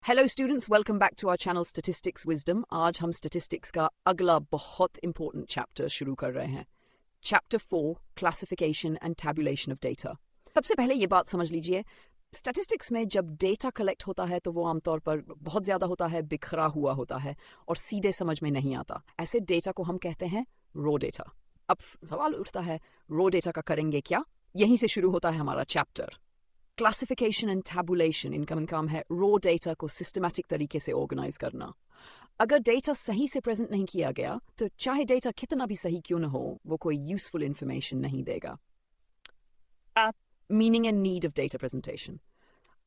Hello students, welcome back to our channel statistics wisdom. आज हम statistics का अगला बहुत इंपॉर्टेंट चैप्टर शुरू कर रहे हैं। Chapter 4, classification and tabulation of data. सबसे पहले ये बात समझ लीजिए, स्टैटिस्टिक्स में जब डेटा कलेक्ट होता है तो वो आमतौर पर बहुत ज़्यादा होता है, बिखरा हुआ होता है और सीधे समझ में नहीं आता। ऐसे डेटा को हम कहते हैं रो डेटा। अब सवाल उठता है, रो डेटा का करेंगे क्या? यहीं से शुरू होता है हमारा चैप्टर। क्लासिफिकेशन एंड टैबुलेशन, इनका काम है रो डेटा को सिस्टमैटिक तरीके से ऑर्गेनाइज करना। अगर डेटा सही से प्रेजेंट नहीं किया गया तो चाहे डेटा कितना भी सही क्यों न हो, वो कोई यूजफुल इंफॉर्मेशन नहीं देगा। Meaning and need of data presentation.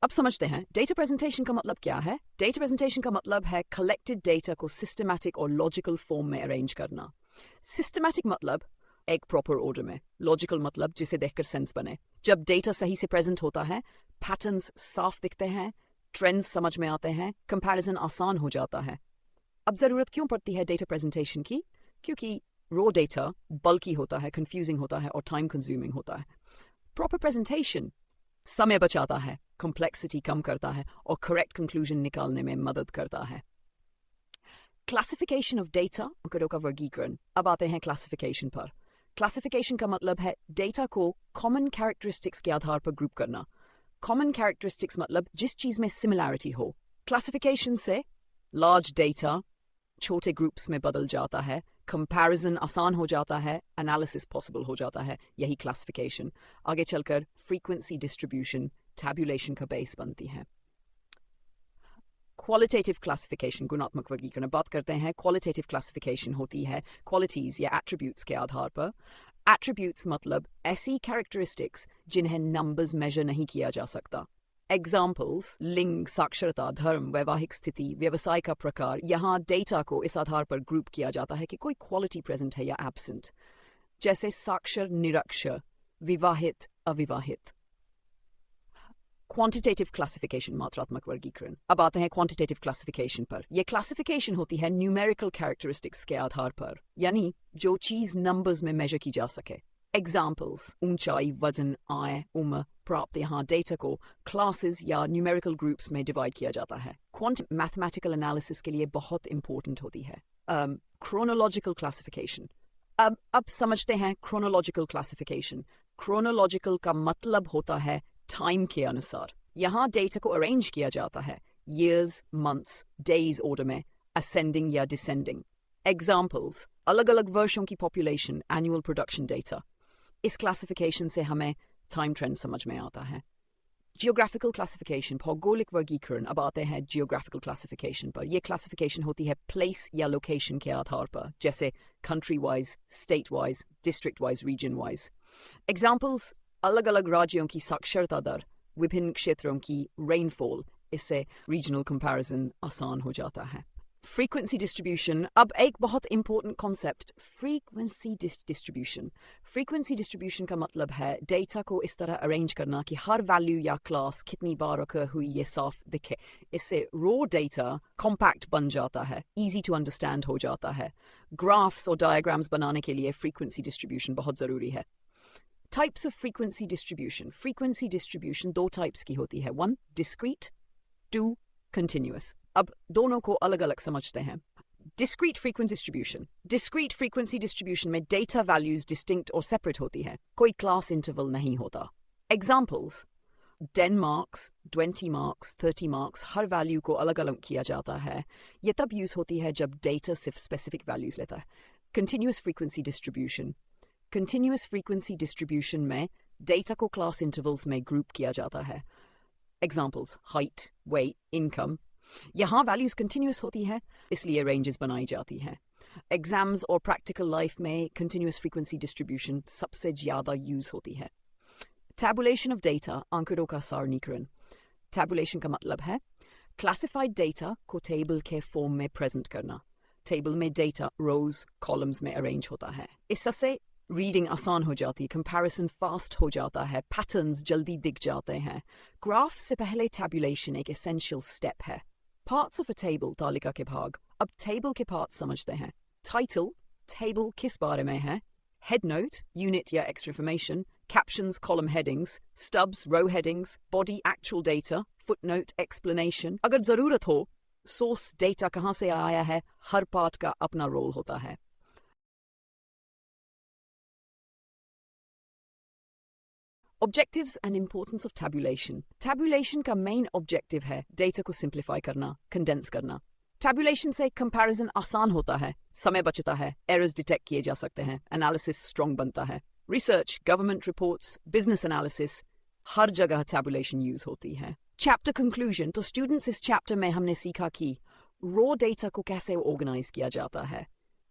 अब समझते हैं डेटा प्रेजेंटेशन का मतलब क्या है। डेटा प्रेजेंटेशन का मतलब है कलेक्टेड डेटा को सिस्टमैटिक और लॉजिकल फॉर्म में अरेंज करना। सिस्टमैटिक मतलब एक प्रॉपर ऑर्डर में, लॉजिकल मतलब जिसे देखकर सेंस बने। जब डेटा सही से प्रेजेंट होता है, पैटर्न्स साफ दिखते हैं, ट्रेंड्स समझ में आते हैं, कंपैरिजन आसान हो जाता है। अब जरूरत क्यों पड़ती है डेटा प्रेजेंटेशन की? क्योंकि रॉ डेटा बल्की होता है, कंफ्यूजिंग होता है और टाइम कंज्यूमिंग होता है। प्रॉपर प्रेजेंटेशन समय बचाता है, कॉम्प्लेक्सिटी कम करता है और करेक्ट कंक्लूजन निकालने में मदद करता है। क्लासिफिकेशन ऑफ डेटा, आंकड़ों का वर्गीकरण। अब आते हैं क्लासिफिकेशन पर। क्लासिफिकेशन का मतलब है डेटा को कॉमन कैरेक्टरिस्टिक्स के आधार पर ग्रुप करना। कॉमन कैरेक्टरिस्टिक्स मतलब जिस चीज में सिमिलैरिटी हो। क्लासिफिकेशन से लार्ज डेटा छोटे ग्रुप्स में बदल जाता है, कंपैरिजन आसान हो जाता है, एनालिसिस पॉसिबल हो जाता है। यही क्लासिफिकेशन आगे चलकर फ्रीक्वेंसी डिस्ट्रीब्यूशन, टैबुलेशन का बेस बनती है। क्वालिटेटिव क्लासिफिकेशन, गुणात्मक वर्गीकरण। बात करते हैं क्वालिटेटिव क्लासिफिकेशन होती है क्वालिटीज या एट्रीब्यूट्स के आधार पर। एट्रीब्यूट्स मतलब ऐसी कैरेक्टरिस्टिक्स जिन्हें नंबर्स मेजर नहीं किया जा सकता। एग्जाम्पल्स लिंग, साक्षरता, धर्म, वैवाहिक स्थिति, व्यवसाय का प्रकार। यहाँ डेटा को इस आधार पर ग्रुप किया जाता है कि कोई क्वालिटी प्रेजेंट है या एब्सेंट। जैसे साक्षर, निरक्षर, विवाहित, अविवाहित। क्वांटिटेटिव क्लासिफिकेशन, मात्रात्मक वर्गीकरण। अब आते हैं क्वांटिटेटिव क्लासिफिकेशन पर। यह क्लासिफिकेशन होती है न्यूमेरिकल कैरेक्टरिस्टिक्स के आधार पर, यानी जो चीज नंबर्स में मेजर की जा सके। एग्जाम्पल्स ऊंचाई, वजन, आय, उम्र, प्राप्त। यहाँ डेटा को क्लासेस या न्यूमेरिकल ग्रुप्स में डिवाइड किया जाता है। क्वांट मैथमेटिकल एनालिसिस के लिए बहुत इंपॉर्टेंट होती है। Chronological classification. अब समझते हैं क्रोनोलॉजिकल क्लासिफिकेशन। क्रोनोलॉजिकल का मतलब होता है टाइम के अनुसार। यहाँ डेटा को अरेंज किया जाता है ईयर्स, मंथ्स, डेज ऑर्डर में, असेंडिंग या डिसेंडिंग। एग्जाम्पल्स अलग अलग वर्षों की पॉपुलेशन, एनुअल प्रोडक्शन डेटा। इस क्लासिफिकेशन से हमें टाइम ट्रेंड समझ में आता है। जियोग्राफिकल क्लासिफिकेशन, भौगोलिक वर्गीकरण। अब आते हैं जियोग्राफिकल क्लासिफिकेशन पर। यह क्लासिफिकेशन होती है प्लेस या लोकेशन के आधार पर, जैसे country wise, state wise, district wise, region wise. Examples अलग अलग राज्यों की साक्षरता दर, विभिन्न क्षेत्रों की रेनफॉल। इससे रीजनल कंपैरिजन आसान हो जाता है। Frequency distribution. अब एक बहुत important concept, frequency distribution. Frequency distribution का मतलब है डेटा को इस तरह अरेंज करना कि हर वैल्यू या क्लास कितनी बार अकर हुई ये साफ दिखे। इससे रॉ डेटा कॉम्पैक्ट बन जाता है, इजी टू अंडरस्टैंड हो जाता है। ग्राफ्स और डायग्राम्स बनाने के लिए फ्रीक्वेंसी डिस्ट्रीब्यूशन बहुत ज़रूरी है। Types of frequency distribution. Frequency distribution दो टाइप्स की होती है, 1 डिस्क्रीट, 2 कंटिन्यूअस। अब दोनों को अलग अलग समझते हैं। Discrete frequency distribution. Discrete frequency distribution में डेटा वैल्यूज डिस्टिंक्ट और सेपरेट होती है, कोई क्लास इंटरवल नहीं होता। एग्जाम्पल्स 10 मार्क्स, 20 मार्क्स, 30 मार्क्स, हर वैल्यू को अलग अलग किया जाता है। यह तब यूज होती है जब डेटा सिर्फ स्पेसिफिक वैल्यूज लेता है। Continuous frequency distribution. Continuous frequency distribution में डेटा को क्लास इंटरवल्स में ग्रुप किया जाता है। Examples height, weight, income. यहाँ वैल्यूज कंटिन्यूअस होती है, इसलिए रेंजेस बनाई जाती हैं। एग्जाम्स और प्रैक्टिकल लाइफ में कंटिन्यूअस फ्रीक्वेंसी डिस्ट्रीब्यूशन सबसे ज़्यादा यूज होती है। टैबुलेशन ऑफ डेटा, आंकड़ों का सारणीकरण। टैबुलेशन का मतलब है क्लासिफाइड डेटा को टेबल के फॉर्म में प्रेजेंट करना। टेबल में डेटा रोज, कॉलम्स में अरेंज होता है। इससे रीडिंग आसान हो जाती है, कंपैरिजन फास्ट हो जाता है, पैटर्न्स जल्दी दिख जाते हैं। ग्राफ से पहले टैबुलेशन एक एसेंशियल स्टेप है। पार्ट्स ऑफ अ टेबल, तालिका के भाग। अब टेबल के पार्ट्स समझते हैं। टाइटल, टेबल किस बारे में है। हेड नोट, यूनिट या extra information, captions, column headings, stubs, row headings, body, actual data, footnote, explanation. अगर जरूरत हो, source data कहाँ से आया है, हर part का अपना role होता है. Objectives and importance of tabulation. Tabulation का main objective है data को simplify करना, condense करना. Tabulation से comparison आसान होता है, समय बचता है, errors detect किए जा सकते हैं, analysis strong बनता है. Research, government reports, business analysis, हर जगह tabulation use होती है. Chapter conclusion. तो students इस chapter में हमने सीखा कि raw data को कैसे organize किया जाता है,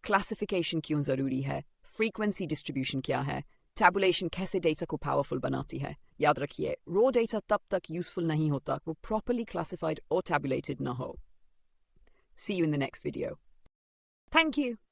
classification क्यों जरूरी है, frequency distribution क्या है, tabulation कैसे data को powerful बनाती है. याद रखिए, raw data तब तक useful नहीं होता वो properly classified और tabulated ना हो. See you in the next video. Thank you.